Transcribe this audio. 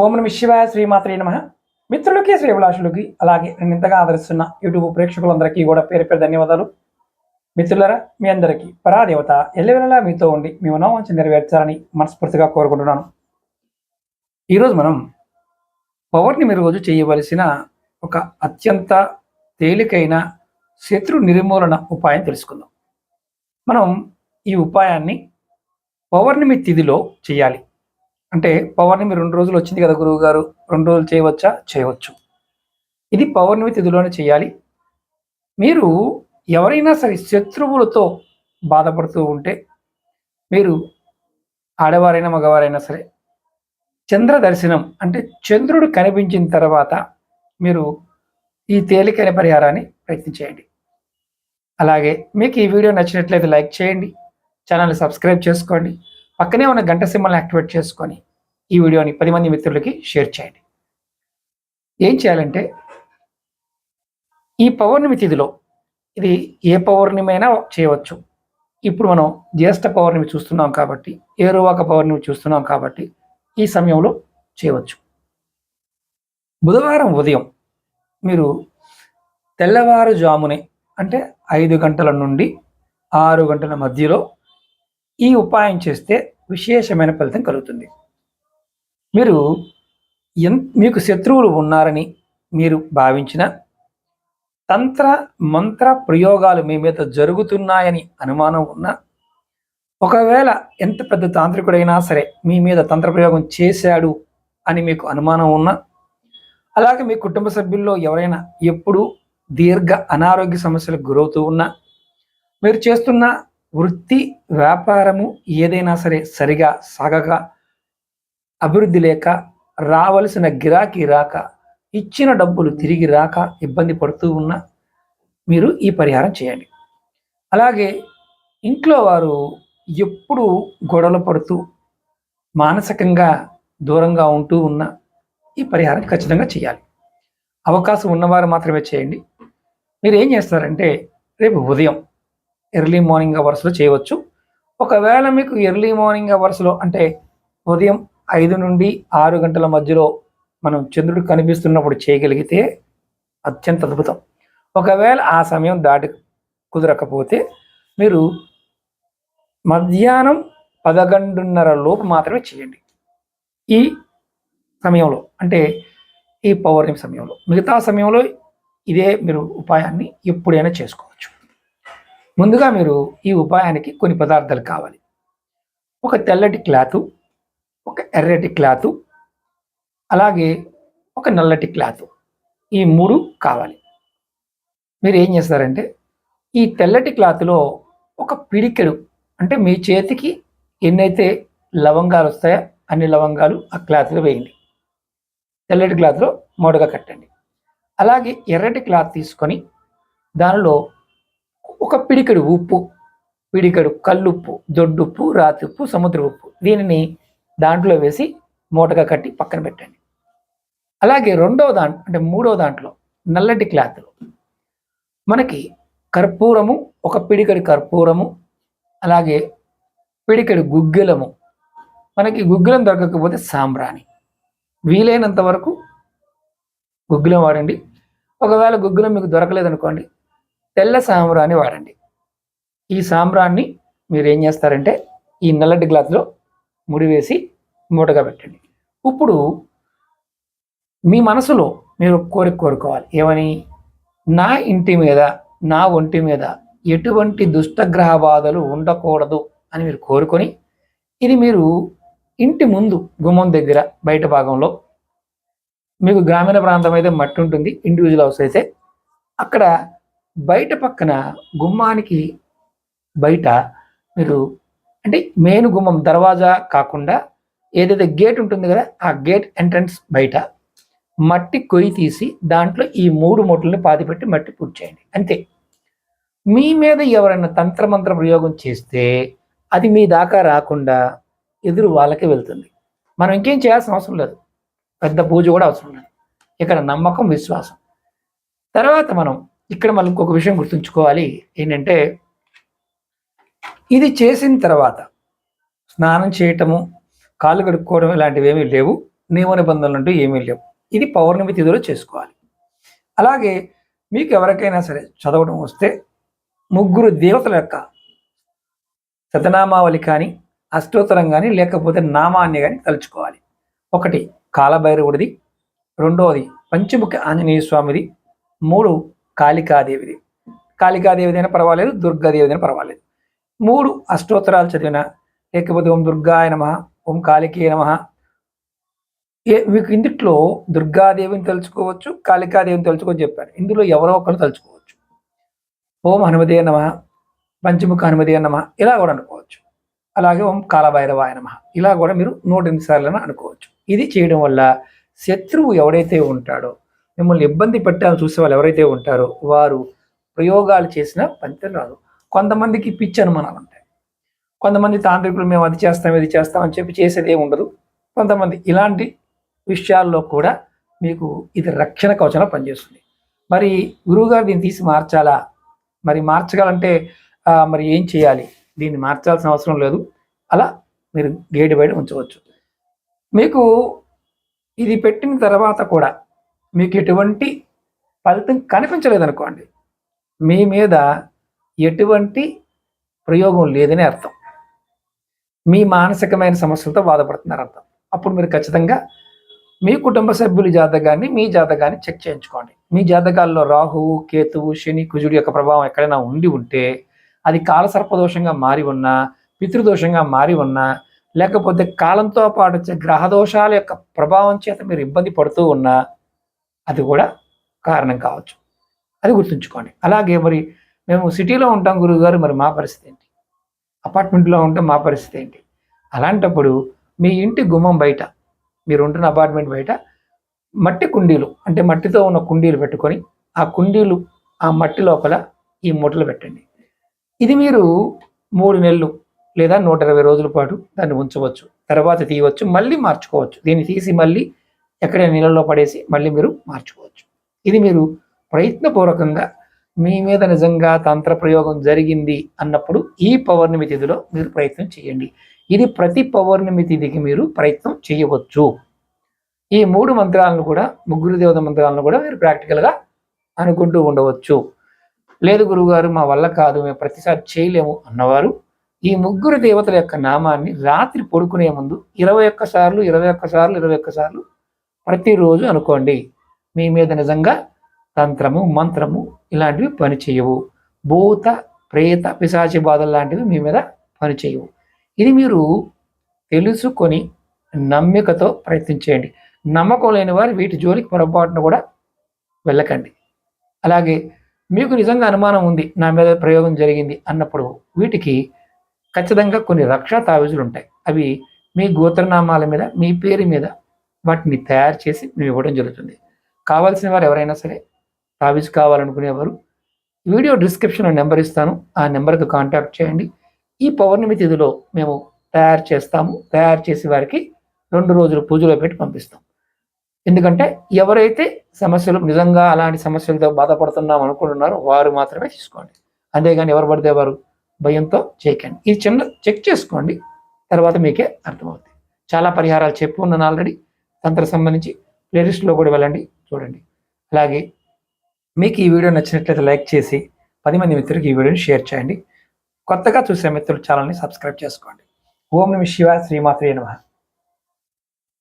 ఓం నమః శివాయ శ్రీమాత్రే నమః. మిత్రులకి శ్రేభిలాషులకి అలాగే నేను ఇంతగా ఆదరిస్తున్న యూట్యూబ్ ప్రేక్షకులందరికీ కూడా పేరు పేరు ధన్యవాదాలు. మిత్రులారా, మీ అందరికీ పరాదేవత ఎల్లవేళలా మీతో ఉండి మీ మనోవాంఛ నెరవేర్చాలని మనస్ఫూర్తిగా కోరుకుంటున్నాను. ఈరోజు మనం పౌర్ణమి రోజు చేయవలసిన ఒక అత్యంత తేలికైన శత్రు నిర్మూలన ఉపాయం తెలుసుకుందాం. మనం ఈ ఉపాయాన్ని పౌర్ణమి తిథిలో చేయాలి. అంటే పౌర్ణమి 2 రోజులు వచ్చింది కదా గురువు గారు, 2 రోజులు చేయవచ్చా? చేయవచ్చు. ఇది పౌర్ణమి తిథిలోనే చేయాలి. మీరు ఎవరైనా సరే శత్రువులతో బాధపడుతూ ఉంటే, మీరు ఆడవారైనా మగవారైనా సరే చంద్ర దర్శనం అంటే చంద్రుడు కనిపించిన తర్వాత మీరు ఈ తేలికైన పరిహారాన్ని ప్రయత్నించేయండి. అలాగే మీకు ఈ వీడియో నచ్చినట్లయితే లైక్ చేయండి, ఛానల్ని సబ్స్క్రైబ్ చేసుకోండి, పక్కనే ఉన్న గంట సింబల్ని యాక్టివేట్ చేసుకొని ఈ వీడియోని 10 మంది మిత్రులకి షేర్ చేయండి. ఏం చేయాలంటే, ఈ పౌర్ణమి తిథిలో ఇది ఏ పౌర్ణమి అయినా చేయవచ్చు. ఇప్పుడు మనం జ్యేష్ఠ పౌర్ణమి చూస్తున్నాం కాబట్టి, ఏరువాక పౌర్ణమి చూస్తున్నాం కాబట్టి ఈ సమయంలో చేయవచ్చు. బుధవారం ఉదయం మీరు తెల్లవారుజామునే అంటే 5 గంటల నుండి 6 గంటల మధ్యలో ఈ ఉపాయం చేస్తే విశేషమైన ఫలితం కలుగుతుంది. మీరు మీకు శత్రువులు ఉన్నారని మీరు భావించిన తంత్ర మంత్ర ప్రయోగాలు మీ మీద జరుగుతున్నాయని అనుమానం ఉన్నా, ఒకవేళ ఎంత పెద్ద తాంత్రికుడైనా సరే మీ మీద తంత్ర ప్రయోగం చేశాడు అని మీకు అనుమానం ఉన్నా, అలాగే మీ కుటుంబ సభ్యుల్లో ఎవరైనా ఎప్పుడూ దీర్ఘ అనారోగ్య సమస్యలకు గురవుతూ ఉన్నా, మీరు చేస్తున్న వృత్తి వ్యాపారము ఏదైనా సరే సరిగా సాగక, అభివృద్ధి లేక, రావలసిన గిరాకీ రాక, ఇచ్చిన డబ్బులు తిరిగి రాక ఇబ్బంది పడుతూ ఉన్నా మీరు ఈ పరిహారం చేయండి. అలాగే ఇంట్లో వారు ఎప్పుడు గొడవలు పడుతూ మానసికంగా దూరంగా ఉంటూ ఉన్నా ఈ పరిహారం ఖచ్చితంగా చేయాలి. అవకాశం ఉన్నవారు మాత్రమే చేయండి. మీరు ఏం చేస్తారంటే, రేపు ఉదయం ఎర్లీ మార్నింగ్ అవర్స్లో చేయవచ్చు. ఒకవేళ మీకు ఎర్లీ మార్నింగ్ అవర్స్లో అంటే ఉదయం 5 నుండి 6 గంటల మధ్యలో మనం చంద్రుడు కనిపిస్తున్నప్పుడు చేయగలిగితే అత్యంత అద్భుతం. ఒకవేళ ఆ సమయం దాటి కుదరకపోతే మీరు మధ్యాహ్నం 11:30 లోపు మాత్రమే చేయండి. ఈ సమయంలో అంటే ఈ పౌర్ణమి సమయంలో, మిగతా సమయంలో ఇదే మీరు ఉపాయాన్ని ఎప్పుడైనా చేసుకోవచ్చు. ముందుగా మీరు ఈ ఉపాయానికి కొన్ని పదార్థాలు కావాలి. ఒక తెల్లటి క్లాతు, ఒక ఎర్రటి క్లాతు, అలాగే ఒక నల్లటి క్లాతు, ఈ 3 కావాలి. మీరు ఏం చేస్తారంటే, ఈ తెల్లటి క్లాతులో ఒక పిడికెడు అంటే మీ చేతికి ఎన్నైతే లవంగాలు వస్తాయో అన్ని లవంగాలు ఆ క్లాత్లో వేయండి. తెల్లటి క్లాత్లో మోడగా కట్టండి. అలాగే ఎర్రటి క్లాత్ తీసుకొని దానిలో ఒక పిడికెడు ఉప్పు, పిడికెడు కల్లుప్పు, దొడ్డుప్పు, రాతిప్పు, సముద్ర ఉప్పు, దీనిని దాంట్లో వేసి మూటగా కట్టి పక్కన పెట్టండి. అలాగే మూడో దాంట్లో నల్లటి క్లాత్లో మనకి కర్పూరము, ఒక పిడికెడు కర్పూరము, అలాగే పిడికెడు గుగ్గిలము, మనకి గుగ్గిలం దొరకకపోతే సాంబ్రాణి, వీలైనంత వరకు గుగ్గిలం వాడండి. ఒకవేళ గుగ్గిలం మీకు దొరకలేదనుకోండి, తెల్ల సాంబ్రాన్ని వాడండి. ఈ సాంబ్రాన్ని మీరు ఏం చేస్తారంటే ఈ నల్లటి గ్లాసులో ముడివేసి మూటగా పెట్టండి. ఇప్పుడు మీ మనసులో మీరు కోరుకోవాలి, ఏమని? నా ఇంటి మీద, నా ఒంటి మీద ఎటువంటి దుష్టగ్రహ బాధలు ఉండకూడదు అని మీరు కోరుకొని, ఇది మీరు ఇంటి ముందు గుమ్మం దగ్గర బయట భాగంలో, మీకు గ్రామీణ ప్రాంతం అయితే మట్టి ఉంటుంది, ఇండివిజువల్ హౌస్ అయితే అక్కడ బయట పక్కన గుమ్మానికి బయట మీరు అంటే మెయిన్ గుమ్మం దర్వాజా కాకుండా ఏదైతే గేట్ ఉంటుంది కదా, ఆ గేట్ ఎంట్రన్స్ బయట మట్టి కొయ్యి తీసి దాంట్లో ఈ 3 మూటలను పాతిపెట్టి మట్టి పూర్తి చేయండి. అంతే. మీ మీద ఎవరైనా తంత్రమంత్ర ప్రయోగం చేస్తే అది మీ దాకా రాకుండా ఎదురు వాళ్ళకే వెళ్తుంది. మనం ఇంకేం చేయాల్సిన అవసరం లేదు, పెద్ద పూజ కూడా అవసరం లేదు. ఇక్కడ నమ్మకం, విశ్వాసం. తర్వాత మనం ఇక్కడ మనం ఇంకొక విషయం గుర్తుంచుకోవాలి, ఏంటంటే ఇది చేసిన తర్వాత స్నానం చేయటము, కాళ్ళు కడుక్కోవడం ఇలాంటివి ఏమీ లేవు. నియమ నిబంధనలు అంటూ ఏమీ లేవు. ఇది పౌర్ణమి తిథిలో చేసుకోవాలి. అలాగే మీకు ఎవరికైనా సరే చదవడం వస్తే ముగ్గురు దేవతల యొక్క శతనామావళి కానీ అష్టోత్తరం కానీ లేకపోతే నామాన్ని కానీ తలుచుకోవాలి. ఒకటి కాలభైరవుడిది, రెండవది పంచముఖ ఆంజనేయ స్వామిది, 3 కాళికాదేవిది. కాళికాదేవిది అయినా పర్వాలేదు, దుర్గాదేవిది అయినా పర్వాలేదు. 3 అష్టోత్తరాలు చదివిన, లేకపోతే ఓం దుర్గాయ నమః, ఓం కాళికే నమః. మీకు ఇందుట్లో దుర్గాదేవిని తలుచుకోవచ్చు, కాళికాదేవిని తలుచుకొని చెప్పాను. ఇందులో ఎవరో ఒకరు తలుచుకోవచ్చు. ఓం హనుమదే నమః, పంచముఖ హనుమదే నమః ఇలా కూడా అనుకోవచ్చు. అలాగే ఓం కాలభైరవాయ నమః ఇలా కూడా మీరు 108 సార్లు అనుకోవచ్చు. ఇది చేయడం వల్ల శత్రువు ఎవడైతే ఉంటాడో, మిమ్మల్ని ఇబ్బంది పెట్టాలని చూసే వాళ్ళు ఎవరైతే ఉంటారో వారు ప్రయోగాలు చేసిన ఫలితం రాదు. కొంతమందికి పిచ్చి అనుమానాలు ఉంటాయి. కొంతమంది తాంత్రికులు మేము అది చేస్తాం ఇది చేస్తాం అని చెప్పి చేసేది ఏమి ఉండదు. కొంతమంది ఇలాంటి విషయాల్లో కూడా మీకు ఇది రక్షణ కవచంగా పనిచేస్తుంది. మరి గురువుగారు దీన్ని తీసి మార్చాలా? మరి మార్చగలంటే మరి ఏం చేయాలి? దీన్ని మార్చాల్సిన అవసరం లేదు. అలా మీరు గేటు బయట ఉంచవచ్చు. మీకు ఇది పెట్టిన తర్వాత కూడా మీకు ఎటువంటి ఫలితం కనిపించలేదనుకోండి, మీ మీద ఎటువంటి ప్రయోగం లేదని అర్థం. మీ మానసికమైన సమస్యలతో బాధపడుతున్నారు అర్థం. అప్పుడు మీరు ఖచ్చితంగా మీ కుటుంబ సభ్యుల జాతకాన్ని, మీ జాతకాన్ని చెక్ చేయించుకోండి. మీ జాతకాల్లో రాహువు, కేతువు, శని, కుజుడి యొక్క ప్రభావం ఎక్కడైనా ఉండి ఉంటే, అది కాలసర్పదోషంగా మారి ఉన్నా, పితృదోషంగా మారి ఉన్నా, లేకపోతే కాలంతో పాటు వచ్చే గ్రహదోషాల యొక్క ప్రభావం చేత మీరు ఇబ్బంది పడుతూ ఉన్నా, అది కూడా కారణం కావచ్చు. అది గుర్తుంచుకోండి. అలాగే మరి మేము సిటీలో ఉంటాం గురువుగారు, మరి మా పరిస్థితి ఏంటి? అపార్ట్మెంట్లో ఉంటే మా పరిస్థితి ఏంటి? అలాంటప్పుడు మీ ఇంటి గుమ్మం బయట, మీరు ఉంటున్న అపార్ట్మెంట్ బయట మట్టి కుండీలు, అంటే మట్టితో ఉన్న కుండీలు పెట్టుకొని ఆ కుండీలు ఆ మట్టి లోపల ఈ మూటలు పెట్టండి. ఇది మీరు 3 నెలలు లేదా 120 రోజుల పాటు దాన్ని ఉంచవచ్చు. తర్వాత తీయవచ్చు, మళ్ళీ మార్చుకోవచ్చు. దీన్ని తీసి మళ్ళీ ఎక్కడైనా నీళ్ళలో పడేసి మళ్ళీ మీరు మార్చుకోవచ్చు. ఇది మీరు ప్రయత్నపూర్వకంగా మీ మీద నిజంగా తంత్ర ప్రయోగం జరిగింది అన్నప్పుడు ఈ పౌర్ణమి తిథిలో మీరు ప్రయత్నం చేయండి. ఇది ప్రతి పౌర్ణమి తిథికి మీరు ప్రయత్నం చేయవచ్చు. ఈ 3 మంత్రాలను కూడా, ముగ్గురు దేవత మంత్రాలను కూడా మీరు ప్రాక్టికల్గా అనుకుంటూ ఉండవచ్చు. లేదు గురువుగారు మా వల్ల కాదు, మేము ప్రతిసారి చేయలేము అన్నవారు ఈ ముగ్గురు దేవతల యొక్క నామాన్ని రాత్రి పడుకునే ముందు 21 సార్లు 21 సార్లు 21 సార్లు ప్రతిరోజు అనుకోండి. మీ మీద నిజంగా తంత్రము, మంత్రము ఇలాంటివి పనిచేయవు. భూత, ప్రేత, పిశాచి బాధలు లాంటివి మీ మీద పనిచేయవు. ఇది మీరు తెలుసుకొని నమ్మికతో ప్రయత్నించేయండి. నమ్మకం లేని వారు వీటి జోలికి పొరపాటును కూడా వెళ్ళకండి. అలాగే మీకు నిజంగా అనుమానం ఉంది, నా మీద ప్రయోగం జరిగింది అన్నప్పుడు వీటికి ఖచ్చితంగా కొన్ని రక్షా తావీజులు ఉంటాయి. అవి మీ గోత్రనామాల మీద, మీ పేరు మీద వాటిని తయారు చేసి మేము ఇవ్వడం జరుగుతుంది. కావాల్సిన వారు ఎవరైనా సరే తావీజు కావాలనుకునేవారు వీడియో డిస్క్రిప్షన్లో నెంబర్ ఇస్తాను, ఆ నెంబర్కి కాంటాక్ట్ చేయండి. ఈ పౌర్ణమి తిథిలో మేము తయారు చేస్తాము. తయారు చేసి వారికి 2 రోజులు పూజలో పెట్టి పంపిస్తాం. ఎందుకంటే ఎవరైతే సమస్యలు నిజంగా అలాంటి సమస్యలతో బాధపడుతున్నాం అనుకుంటున్నారో వారు మాత్రమే తీసుకోండి. అంతేగాని ఎవరు పడితే వారు భయంతో చేయకండి. ఇది చిన్న చెక్ చేసుకోండి, తర్వాత మీకే అర్థమవుతుంది. చాలా పరిహారాలు చెప్పి ఉన్నాను ఆల్రెడీ. తంత్ర సంబంధించి ప్లేలిస్ట్లో కూడా వెళ్ళండి, చూడండి. అలాగే మీకు ఈ వీడియో నచ్చినట్లయితే లైక్ చేసి 10 మంది మిత్రులకు ఈ వీడియోని షేర్ చేయండి. కొత్తగా చూసే మిత్రులు ఛానల్ని సబ్స్క్రైబ్ చేసుకోండి. ఓం నమః శివాయ, శ్రీమాత్రే నమః.